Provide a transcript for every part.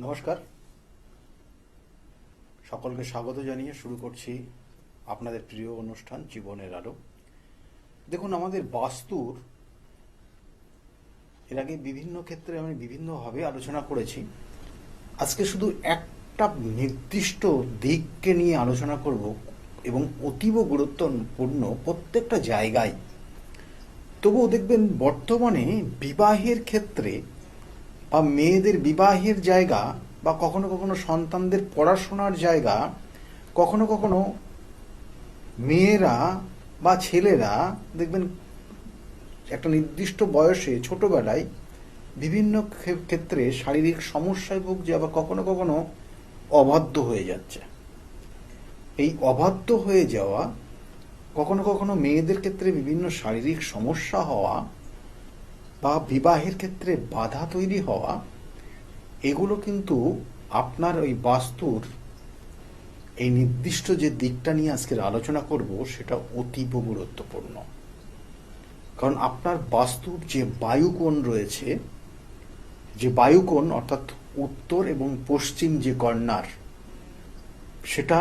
নমস্কার, সকলকে স্বাগত জানিয়ে শুরু করছি আপনাদের প্রিয় অনুষ্ঠান জীবনের আলো। দেখুন, আমাদের বাস্তুর এর আগে বিভিন্ন ক্ষেত্রে আমি বিভিন্নভাবে আলোচনা করেছি। আজকে শুধু একটা নির্দিষ্ট দিককে নিয়ে আলোচনা করব, এবং অতীব গুরুত্বপূর্ণ প্রত্যেকটা জায়গায়। তবুও দেখবেন বর্তমানে বিবাহের ক্ষেত্রে বা মেয়েদের বিবাহের জায়গা, বা কখনো কখনো সন্তানদের পড়াশোনার জায়গা, কখনো কখনো মেয়েরা বা ছেলেরা দেখবেন একটা নির্দিষ্ট বয়সে ছোটবেলায় বিভিন্ন ক্ষেত্রে শারীরিক সমস্যায় ভুগছে, আবার কখনো কখনো অবাধ্য হয়ে যাচ্ছে। এই অবাধ্য হয়ে যাওয়া, কখনো কখনো মেয়েদের ক্ষেত্রে বিভিন্ন শারীরিক সমস্যা হওয়া বা বিবাহের ক্ষেত্রে বাধা তৈরি হওয়া, এগুলো কিন্তু আপনার ওই বাস্তুর এই নির্দিষ্ট যে দিকটা নিয়ে আজকের আলোচনা করব সেটা অতীব গুরুত্বপূর্ণ। কারণ আপনার বাস্তুর যে বায়ুকোণ রয়েছে, যে বায়ুকোণ অর্থাৎ উত্তর এবং পশ্চিম যে কর্নার, সেটা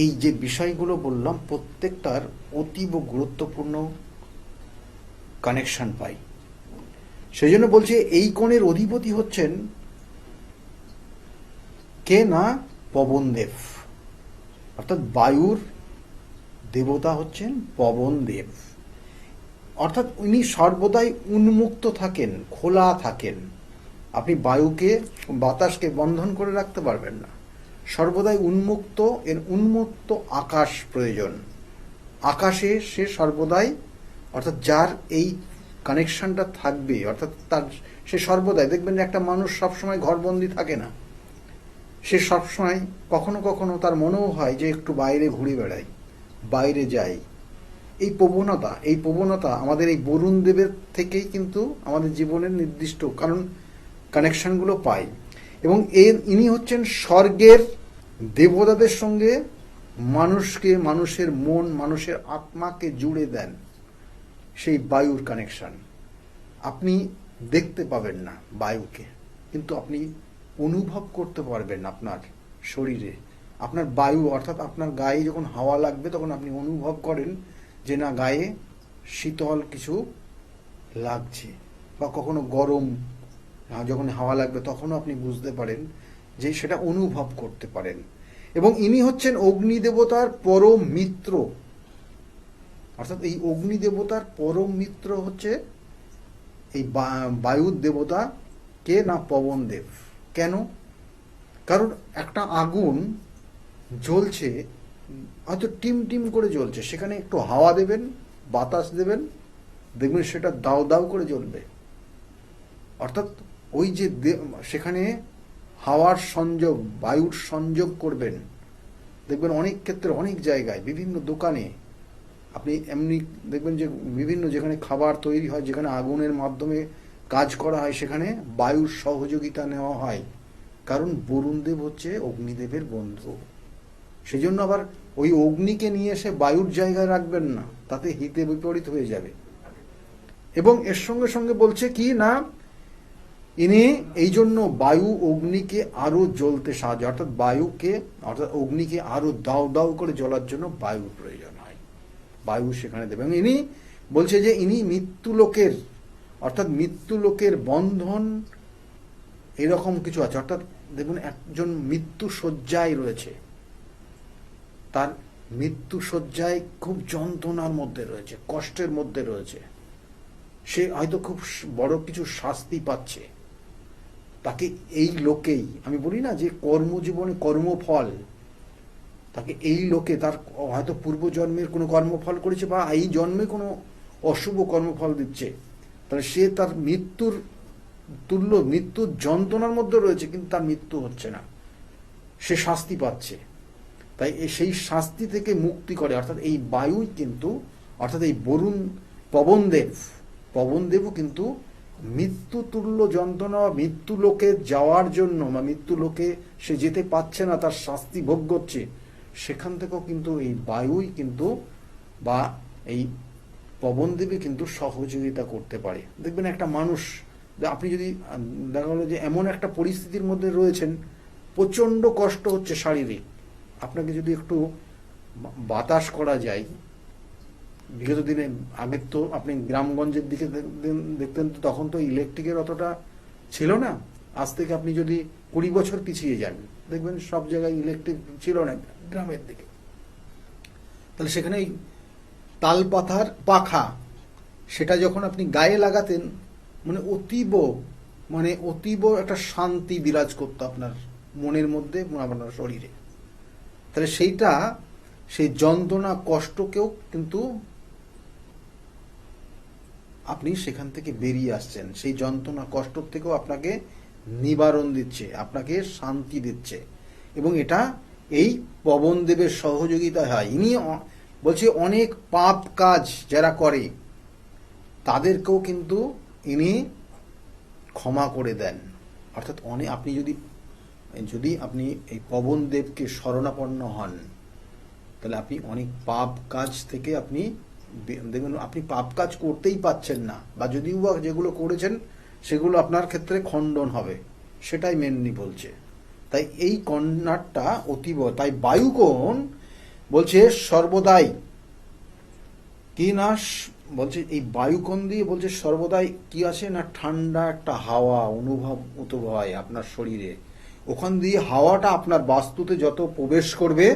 এই যে বিষয়গুলো বললাম প্রত্যেকটার অতীব গুরুত্বপূর্ণ কানেকশন পাই। সেই জন্য বলছে এই কোণের অধিপতি হচ্ছেন কে না, পবনদেব। অর্থাৎ বায়ুর দেবতা হচ্ছেন পবনদেব। অর্থাৎ উনি সর্বদাই উন্মুক্ত থাকেন, খোলা থাকেন। আপনি বায়ুকে, বাতাসকে বন্ধন করে রাখতে পারবেন না। সর্বদাই উন্মুক্ত, এর উন্মুক্ত আকাশ প্রয়োজন। আকাশে সে সর্বদাই, অর্থাৎ যার এই কানেকশনটা থাকবে, অর্থাৎ তার সে সর্বদাই দেখবেন একটা মানুষ সবসময় ঘরবন্দি থাকে না। সে সবসময় কখনো কখনো তার মনেও হয় যে একটু বাইরে ঘুরে বেড়াই, বাইরে যাই। এই প্রবণতা আমাদের এই বরুণ দেবের থেকেই কিন্তু আমাদের জীবনের নির্দিষ্ট কারণ কানেকশনগুলো পাই। এবং ইনি হচ্ছেন স্বর্গের দেবতাদের সঙ্গে মানুষকে, মানুষের মন, মানুষের আত্মাকে জুড়ে দেন। সেই বায়ুর কানেকশন আপনি দেখতে পাবেন না বায়ুকে, কিন্তু আপনি অনুভব করতে পারবেন আপনার শরীরে। আপনার বায়ু অর্থাৎ আপনার গায়ে যখন হাওয়া লাগবে তখন আপনি অনুভব করেন যে না, গায়ে শীতল কিছু লাগছে, বা কখনো গরম যখন হাওয়া লাগবে তখনও আপনি বুঝতে পারেন যে সেটা অনুভব করতে পারেন। এবং ইনি হচ্ছেন অগ্নিদেবতার পরম মিত্র। অর্থাৎ এই অগ্নিদেবতার পরম মিত্র হচ্ছে এই বায়ুর দেবতা কে না, পবনদেব। কেন? কারণ একটা আগুন জ্বলছে, হয়তো টিম টিম করে জ্বলছে, সেখানে একটু হাওয়া দেবেন, বাতাস দেবেন, দেখবেন সেটা দাও দাও করে জ্বলবে। অর্থাৎ ওই যে সেখানে হাওয়ার সংযোগ, বায়ুর সংযোগ করবেন, দেখবেন অনেক ক্ষেত্রে, অনেক জায়গায়, বিভিন্ন দোকানে আপনি এমনি দেখবেন যে বিভিন্ন যেখানে খাবার তৈরি হয়, যেখানে আগুনের মাধ্যমে কাজ করা হয়, সেখানে বায়ুর সহযোগিতা নেওয়া হয়। কারণ বরুণদেব হচ্ছে অগ্নিদেবের বন্ধু। সেই জন্য আবার ওই অগ্নিকে নিয়ে এসে বায়ুর জায়গায় রাখবেন না, তাতে হিতে বিপরীত হয়ে যাবে। এবং এর সঙ্গে সঙ্গে বলছে কি না, ইনি এই জন্য বায়ু অগ্নিকে আরো জ্বলতে সাহায্য, অর্থাৎ বায়ুকে, অর্থাৎ অগ্নিকে আরো দাও দাও করে জ্বলার জন্য বায়ুর প্রয়োজন হয়। বায়ু সেখানে দেবে। এবং ইনি বলছে যে ইনি মৃত্যুলোকের, অর্থাৎ মৃত্যুলোকের বন্ধন এরকম কিছু আছে। অর্থাৎ দেখুন, একজন মৃত্যু শয্যায় রয়েছে, তার মৃত্যু শয্যায় খুব যন্ত্রণার মধ্যে রয়েছে, কষ্টের মধ্যে রয়েছে, সে হয়তো খুব বড় কিছু শাস্তি পাচ্ছে। তাকে এই লোকেই, আমি বলি না যে কর্মজীবনে কর্মফল, তাকে এই লোকে তার হয়তো পূর্বজন্মের কোনো কর্মফল করেছে, বা এই জন্মে কোনো অশুভ কর্মফল দিচ্ছে, তাহলে সে তার মৃত্যুর তুল্য, মৃত্যুর যন্ত্রণার মধ্যে রয়েছে, কিন্তু তার মৃত্যু হচ্ছে না, সে শাস্তি পাচ্ছে। তাই সেই শাস্তি থেকে মুক্তি করে, অর্থাৎ এই বায়ুই কিন্তু, অর্থাৎ এই বরুণ পবনদেবও কিন্তু মৃত্যু তুল্য যন্ত্রণা, মৃত্যু লোকে যাওয়ার জন্য, বা মৃত্যু লোকে সে যেতে পারছে না, তার শাস্তি ভোগ করছে, সেখান থেকেও কিন্তু এই বায়ুই কিন্তু, বা এই পবনদেবী কিন্তু সহযোগিতা করতে পারে। দেখবেন একটা মানুষ যে আপনি যদি দেখা গেলো যে এমন একটা পরিস্থিতির মধ্যে রয়েছেন, প্রচণ্ড কষ্ট হচ্ছে শারীরিক, আপনাকে যদি একটু বাতাস করা যায়। বিগত দিনে আগে তো আপনি গ্রামগঞ্জের দিকে দেখতেন, তো তখন তো ইলেকট্রিকের অতটা ছিল না। আজ থেকে আপনি যদি 20 বছর পিছিয়ে যান, দেখবেন সব জায়গায় ইলেকট্রিক ছিল না গ্রামের দিকে। তাহলে সেখানে তাল পাতার পাখা, সেটা যখন আপনি গায়ে লাগাতেন, মানে অতীব একটা শান্তি বিরাজ করতো আপনার মনের মধ্যে এবং আপনার শরীরে। তাহলে সেই যন্ত্রণা কষ্টকেও কিন্তু আপনি সেখান থেকে বেরিয়ে আসছেন, সেই যন্ত্রণা কষ্ট থেকেও আপনাকে নিবারণ দিচ্ছে, আপনাকে শান্তি দিচ্ছে। এবং এটা এই পবনদেবের সহযোগিতা হয়। ইনি বলছে অনেক পাপ কাজ যারা করে তাদেরকেও কিন্তু ইনি ক্ষমা করে দেন। অর্থাৎ আপনি যদি আপনি এই পবনদেবকে শরণাপন্ন হন, তাহলে আপনি অনেক পাপ কাজ থেকে আপনি দেখবেন আপনি পাপ কাজ করতেই পাচ্ছেন না, বা যদিও বা যেগুলো করেছেন সেগুলো আপনার ক্ষেত্রে খণ্ডন হবে, সেটাই মেনলি বলছে। তাই এই কন্যাটা অতীব, তাই বায়ুকোণ বলছে সর্বদাই কি না, বলছে এই বায়ুকোণ দিয়ে বলছে সর্বদাই কি আছে না, ঠান্ডা একটা হাওয়া অনুভূত হয় আপনার শরীরে। ওখান দিয়ে হাওয়াটা আপনার বাস্তুতে যত প্রবেশ করবে,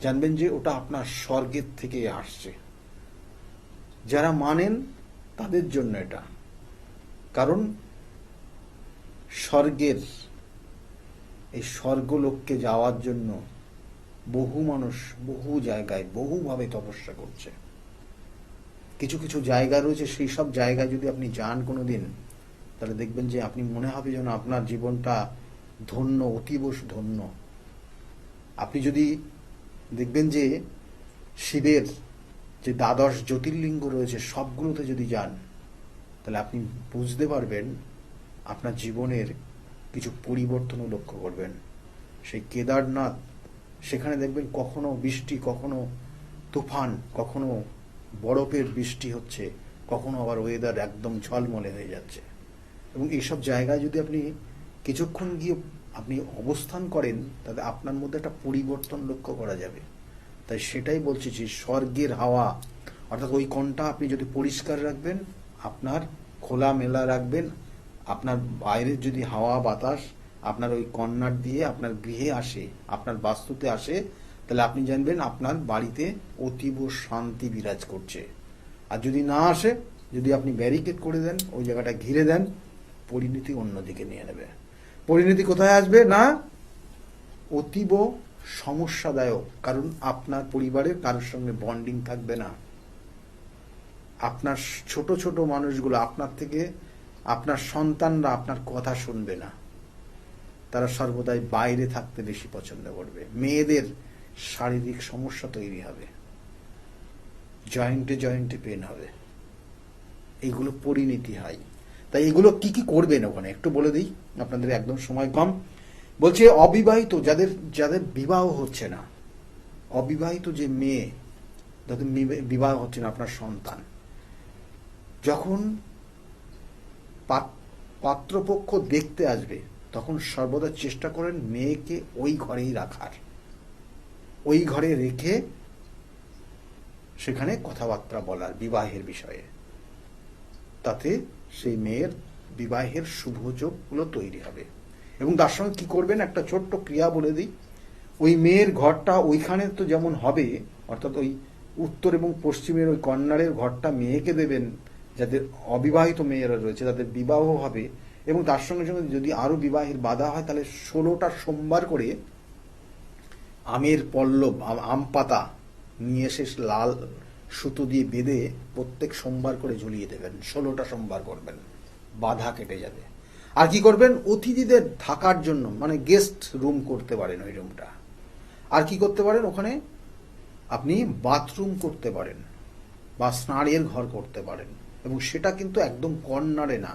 জানবেন যে ওটা আপনার স্বর্গের থেকে আসছে। যারা মানেন তাদের জন্য এটা, কারণ এই স্বর্গলোককে যাওয়ার জন্য বহু মানুষ বহু জায়গায় বহুভাবে তপস্যা করছে। কিছু কিছু জায়গা রয়েছে, সেই সব জায়গায় যদি আপনি যান কোনোদিন, তাহলে দেখবেন যে আপনি মনে হবে যেন আপনার জীবনটা ধন্য, অতীব ধন্য। আপনি যদি দেখবেন যে শিবের যে 12 জ্যোতির্লিঙ্গ রয়েছে সবগুলোতে যদি যান, তাহলে আপনি বুঝতে পারবেন, আপনার জীবনের কিছু পরিবর্তনও লক্ষ্য করবেন। সেই কেদারনাথ, সেখানে দেখবেন কখনো বৃষ্টি, কখনো তুফান, কখনো বরফের বৃষ্টি হচ্ছে, কখনো আবার ওয়েদার একদম ঝলমলে হয়ে যাচ্ছে। এবং এইসব জায়গায় যদি আপনি কিছুক্ষণ গিয়ে আপনি অবস্থান করেন, তাহলে আপনার মধ্যে একটা পরিবর্তন লক্ষ্য করা যাবে। তাই সেটাই বলছি যে স্বর্গের হাওয়া, অর্থাৎ ওই কোণটা আপনি যদি পরিষ্কার রাখবেন, আপনার খোলামেলা রাখবেন, আপনার বাইরের যদি হাওয়া বাতাস আপনার ওই কর্নার দিয়ে আপনার গৃহে আসে, আপনার বাস্তুতে আসে, তাহলে আপনি জানবেন আপনার বাড়িতে অতীব শান্তি বিরাজ করছে। আর যদি না আসে, যদি আপনি ব্যারিকেড করে দেন, ওই জায়গাটা ঘিরে দেন, পরিণতি অন্যদিকে নিয়ে নেবে। পরিণতি কোথায় আসবে না, অতীব সমস্যাদায়ক। কারণ আপনার পরিবারের কারোর সঙ্গে বন্ডিং থাকবে না। আপনার ছোট ছোট মানুষগুলো, আপনার থেকে আপনার সন্তানরা আপনার কথা শুনবে না, তারা সর্বদাই বাইরে থাকতে বেশি পছন্দ করবে। মেয়েদের শারীরিক সমস্যা তৈরি হবে, জয়েন্টে জয়েন্টে পেন হবে, এইগুলো পরিণতি হয়। তাই এগুলো কি কি করবেন ওখানে একটু বলে দিই আপনাদের, একদম সময় কম। বলছে অবিবাহিত যাদের বিবাহ হচ্ছে না, অবিবাহিত যে মেয়ে, যাদের বিবাহ হচ্ছে না, আপনার সন্তান, যখন পাত্রপক্ষ দেখতে আসবে, তখন সর্বদা চেষ্টা করেন মেয়েকে ওই ঘরেই রাখার, ওই ঘরে রেখে সেখানে কথাবার্তা বলার বিবাহের বিষয়ে। তাতে সেই মেয়ের বিবাহের শুভযোগগুলো তৈরি হবে। এবং তার সঙ্গে কি করবেন, একটা ছোট্ট ক্রিয়া বলে দিই। ওই মেয়ের ঘরটা ওইখানে তো যেমন হবে, অর্থাৎ ওই উত্তর এবং পশ্চিমের ওই কর্নারের ঘরটা মেয়েকে দেবেন, যাদের অবিবাহিত মেয়েরা রয়েছে তাদের বিবাহ হবে। এবং তার সঙ্গে সঙ্গে যদি আরো বিবাহের বাধা হয়, তাহলে 16টা সোমবার করে আমের পল্লব, আম পাতা নিয়ে এসে লাল সুতো দিয়ে বেঁধে প্রত্যেক সোমবার করে ঝুলিয়ে দেবেন। 16টা সোমবার করবেন, বাধা কেটে যাবে। আর কি করবেন, অতিথিদের থাকার জন্য, মানে গেস্ট রুম করতে পারেন ওই রুমটা। আর কি করতে পারেন, ওখানে আপনি বাথরুম করতে পারেন বা স্নানের ঘর করতে পারেন। এবং সেটা কিন্তু একদম কর্নারে না,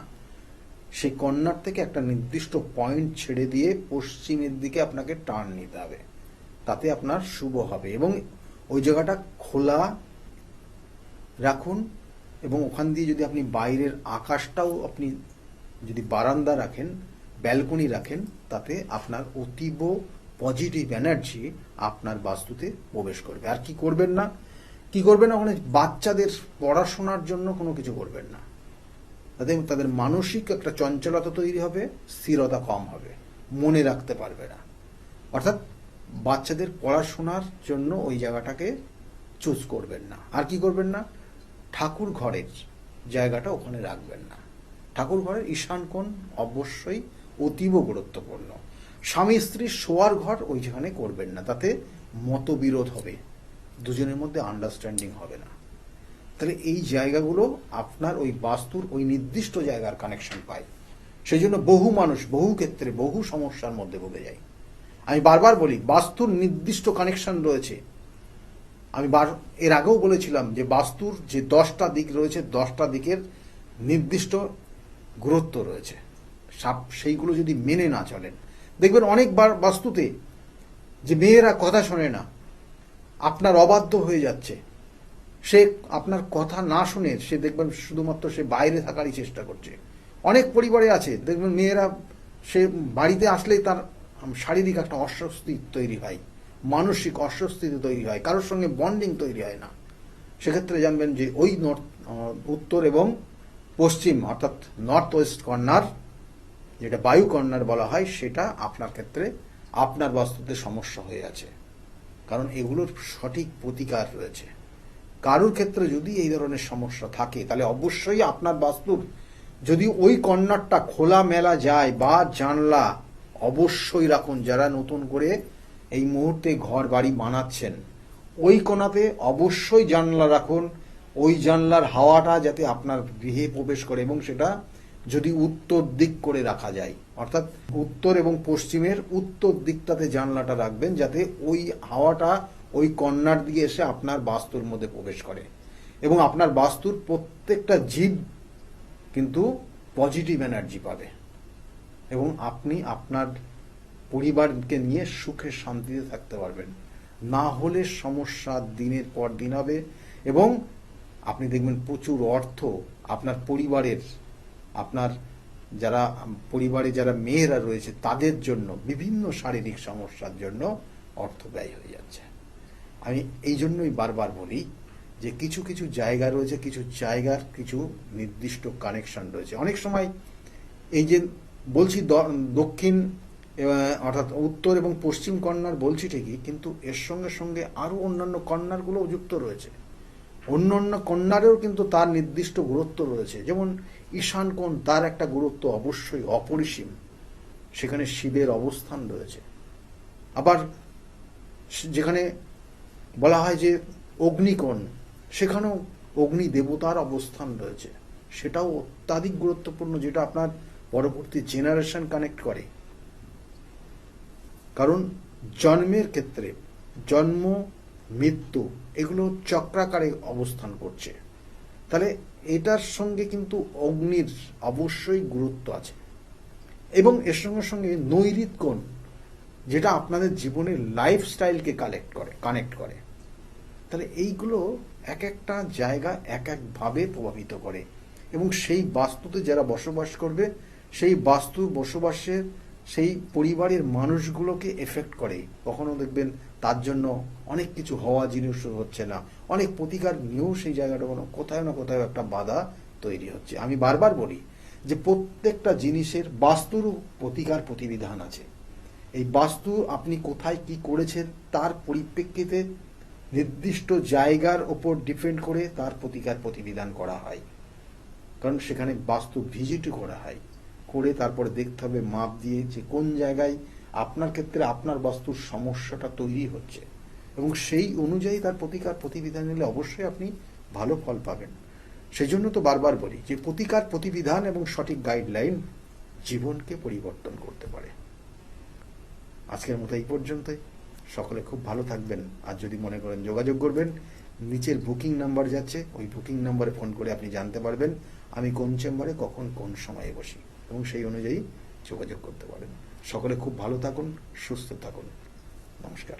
সেই কর্নার থেকে একটা নির্দিষ্ট পয়েন্ট ছেড়ে দিয়ে পশ্চিমের দিকে আপনাকে টার্ন নিতে হবে, তাতে আপনার শুভ হবে। এবং ওই জায়গাটা খোলা রাখুন, এবং ওখান দিয়ে যদি আপনি বাইরের আকাশটাও আপনি যদি বারান্দা রাখেন, ব্যালকনি রাখেন, তাতে আপনার অতীব পজিটিভ এনার্জি আপনার বাস্তুতে প্রবেশ করবে। আর কি করবেন না, ওখানে বাচ্চাদের পড়াশোনার জন্য কোনো কিছু করবেন না, তাতে তাদের মানসিক একটা চঞ্চলতা তৈরি হবে, স্থিরতা কম হবে, মনে রাখতে পারবে না। অর্থাৎ বাচ্চাদের পড়াশোনার জন্য ওই জায়গাটাকে চুজ করবেন না। আর কি করবেন না, ঠাকুর ঘরের জায়গাটা ওখানে রাখবেন না। ঠাকুর ঘরের ঈশান কোণ অবশ্যই অতীব গুরুত্বপূর্ণ। স্বামী স্ত্রীর শোয়ার ঘর ওইখানে করবেন না, তাতে মতবিরোধ হবে, দুজনের মধ্যে আন্ডারস্ট্যান্ডিং হবে না। তাহলে এই জায়গাগুলো আপনার ওই বাস্তুর ওই নির্দিষ্ট জায়গার কানেকশন পায়। সেই জন্য বহু মানুষ বহু ক্ষেত্রে বহু সমস্যার মধ্যে ভুগে যায়। আমি বারবার বলি, বাস্তুর নির্দিষ্ট কানেকশন রয়েছে। আমি এর আগেও বলেছিলাম যে বাস্তুর যে 10টা দিক রয়েছে, 10টা দিকের নির্দিষ্ট গুরুত্ব রয়েছে। সেইগুলো যদি মেনে না চলেন, দেখবেন অনেকবার বাস্তুতে যে মেয়েরা কথা শোনে না, আপনার অবাধ্য হয়ে যাচ্ছে, সে আপনার কথা না শুনে সে দেখবেন শুধুমাত্র সে বাইরে থাকারই চেষ্টা করছে। অনেক পরিবারে আছে, দেখবেন মেয়েরা সে বাড়িতে আসলেই তার শারীরিক একটা অস্বস্তি তৈরি হয়, মানসিক অস্বস্তি তৈরি হয়, কারোর সঙ্গে বন্ডিং তৈরি হয় না। সেক্ষেত্রে জানবেন যে ওই উত্তর এবং পশ্চিম অর্থাৎ নর্থ ওয়েস্ট কর্নার, যেটা বায়ু কর্নার বলা হয়, সেটা আপনার ক্ষেত্রে আপনার বাস্তুতে সমস্যা হয়ে আছে। কারণ এগুলোর সঠিক প্রতিকার রয়েছে। কারোর ক্ষেত্রে যদি এই ধরনের সমস্যা থাকে, তাহলে অবশ্যই আপনার বাস্তুর যদি ওই কর্নারটা খোলা মেলা যায় বা জানলা অবশ্যই রাখুন। যারা নতুন করে এই মুহূর্তে ঘর বাড়ি বানাচ্ছেন, ওই কোণাতে অবশ্যই জানলা রাখুন। ওই জানলার হাওয়াটা যাতে আপনার গৃহে প্রবেশ করে, এবং সেটা যদি উত্তর দিক করে রাখা যায়, অর্থাৎ উত্তর এবং পশ্চিমের উত্তর দিকটাতে জানলাটা রাখবেন, যাতে ওই হাওয়াটা ওই কর্নার দিয়ে এসে আপনার বাস্তুর মধ্যে প্রবেশ করে এবং আপনার বাস্তুর প্রত্যেকটা জীব কিন্তু পজিটিভ এনার্জি পাবে এবং আপনি আপনার পরিবারকে নিয়ে সুখে শান্তিতে থাকতে পারবেন। না হলে সমস্যা দিনের পর দিন হবে এবং আপনি দেখবেন প্রচুর অর্থ আপনার পরিবারের, আপনার যারা পরিবারে যারা মেয়েরা রয়েছে তাদের জন্য বিভিন্ন শারীরিক সমস্যার জন্য অর্থ ব্যয় হয়ে যাচ্ছে। আমি এই জন্যই বারবার বলি যে কিছু কিছু জায়গা রয়েছে, কিছু জায়গার কিছু নির্দিষ্ট কানেকশন রয়েছে। অনেক সময় এই যে বলছি দক্ষিণ অর্থাৎ উত্তর এবং পশ্চিম কর্নার বলছি ঠিকই, কিন্তু এর সঙ্গে সঙ্গে আরো অন্যান্য কর্নারগুলোও যুক্ত রয়েছে। অন্যান্য কর্নারেও কিন্তু তার নির্দিষ্ট গুরুত্ব রয়েছে। যেমন ঈশান কোণ, তার একটা গুরুত্ব অবশ্যই অপরিসীম, সেখানে শিবের অবস্থান রয়েছে। আবার যেখানে বলা হয় যে অগ্নিকোণ, সেখানেও অগ্নি দেবতার অবস্থান রয়েছে, সেটাও অত্যাধিক গুরুত্বপূর্ণ, যেটা আপনার পরবর্তী জেনারেশন কানেক্ট করে। কারণ জন্মের ক্ষেত্রে জন্ম মৃত্যু এগুলো চক্রাকারে অবস্থান করছে, তাহলে এটার সঙ্গে কিন্তু অগ্নির অবশ্যই গুরুত্ব আছে। এবং এর সঙ্গে সঙ্গে নৈঋত কোণ, যেটা আপনাদের জীবনের লাইফস্টাইলকে কানেক্ট করে। তাহলে এইগুলো এক একটা জায়গা এক একভাবে প্রভাবিত করে এবং সেই বাস্তুতে যারা বসবাস করবে, সেই বাস্তুর বসবাসের সেই পরিবারের মানুষগুলোকে এফেক্ট করে। কখনো দেখবেন তার জন্য অনেক কিছু হওয়া জিনিস হচ্ছে না, অনেক প্রতিকার নিয়েও সেই জায়গাটা কোথাও না কোথাও একটা বাধা তৈরি হচ্ছে। আমি বারবার বলি যে প্রত্যেকটা জিনিসের বাস্তুর প্রতিকার প্রতিবিধান আছে। এই বাস্তু আপনি কোথায় কি করেছেন তার পরিপ্রেক্ষিতে নির্দিষ্ট জায়গার ওপর ডিপেন্ড করে তার প্রতিকার প্রতিবিধান করা হয়। কারণ সেখানে বাস্তু ভিজিট করা হয়, করে তারপরে দেখতে হবে মাপ দিয়ে যে কোন জায়গায় আপনার ক্ষেত্রে আপনার বাস্তুর সমস্যাটা তৈরি হচ্ছে এবং সেই অনুযায়ী তার প্রতিকার প্রতিবিধান নিলে অবশ্যই আপনি ভালো ফল পাবেন। সেই জন্য তো বারবার বলি যে প্রতিকার প্রতিবিধান এবং সঠিক গাইডলাইন জীবনকে পরিবর্তন করতে পারে। আজকের মতো এই পর্যন্তই। সকলে খুব ভালো থাকবেন। আর যদি মনে করেন যোগাযোগ করবেন, নিচের বুকিং নাম্বার যাচ্ছে, ওই বুকিং নাম্বারে ফোন করে আপনি জানতে পারবেন আমি কোন চেম্বারে কখন কোন সময়ে বসি এবং সেই অনুযায়ী যোগাযোগ করতে পারেন। সকলে খুব ভালো থাকুন, সুস্থ থাকুন। নমস্কার।